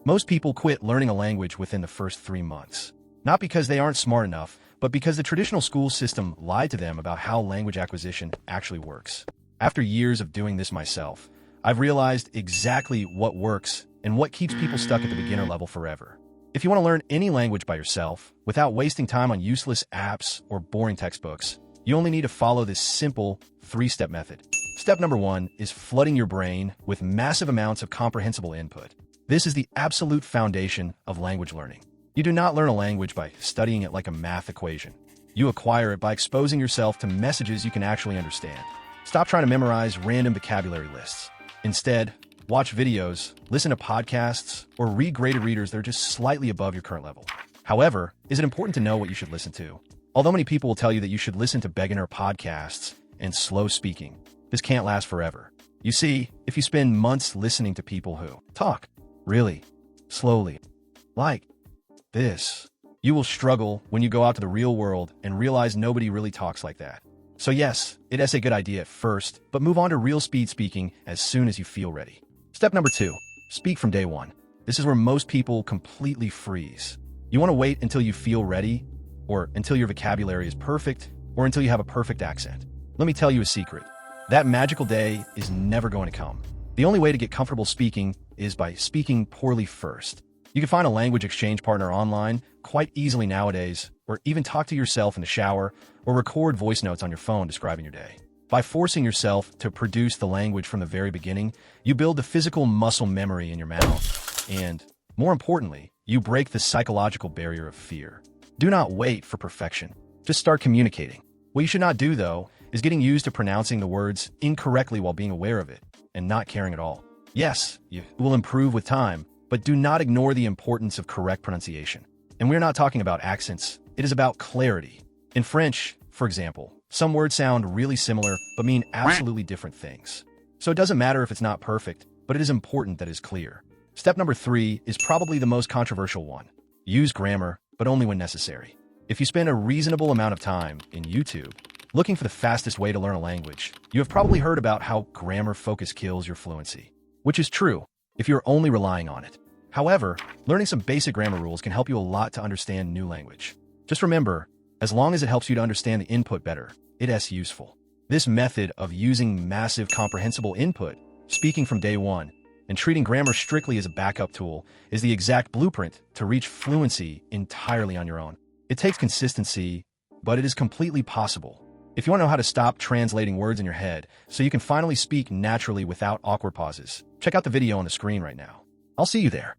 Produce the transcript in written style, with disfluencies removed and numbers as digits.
Most people quit learning a language within the first 3 months. Not because they aren't smart enough, but because the traditional school system lied to them about how language acquisition actually works. After years of doing this myself, I've realized exactly what works and what keeps people stuck at the beginner level forever. If you want to learn any language by yourself, without wasting time on useless apps or boring textbooks, you only need to follow this simple 3-step method. Step number 1 is flooding your brain with massive amounts of comprehensible input. This is the absolute foundation of language learning. You do not learn a language by studying it like a math equation. You acquire it by exposing yourself to messages you can actually understand. Stop trying to memorize random vocabulary lists. Instead, watch videos, listen to podcasts, or read graded readers that are just slightly above your current level. However, is it important to know what you should listen to? Although many people will tell you that you should listen to beginner podcasts and slow speaking, this can't last forever. You see, if you spend months listening to people who talk really slowly, like this, you will struggle when you go out to the real world and realize nobody really talks like that. So yes, it is a good idea at first, but move on to real speed speaking as soon as you feel ready. Step number 2, speak from day one. This is where most people completely freeze. You want to wait until you feel ready, or until your vocabulary is perfect, or until you have a perfect accent. Let me tell you a secret. That magical day is never going to come. The only way to get comfortable speaking is by speaking poorly first. You can find a language exchange partner online quite easily nowadays, or even talk to yourself in the shower, or record voice notes on your phone describing your day. By forcing yourself to produce the language from the very beginning, you build the physical muscle memory in your mouth, and, more importantly, you break the psychological barrier of fear. Do not wait for perfection. Just start communicating. What you should not do, though, is getting used to pronouncing the words incorrectly while being aware of it, and not caring at all. Yes, you will improve with time, but do not ignore the importance of correct pronunciation. And we're not talking about accents. It is about clarity. In French, for example, some words sound really similar but mean absolutely different things. So it doesn't matter if it's not perfect, but it is important that it is clear. Step number 3 is probably the most controversial one. Use grammar, but only when necessary. If you spend a reasonable amount of time in YouTube looking for the fastest way to learn a language, you have probably heard about how grammar focus kills your fluency, which is true if you're only relying on it. However, learning some basic grammar rules can help you a lot to understand new language. Just remember, as long as it helps you to understand the input better, it is useful. This method of using massive comprehensible input, speaking from day one, and treating grammar strictly as a backup tool is the exact blueprint to reach fluency entirely on your own. It takes consistency, but it is completely possible. If you want to know how to stop translating words in your head so you can finally speak naturally without awkward pauses, check out the video on the screen right now. I'll see you there.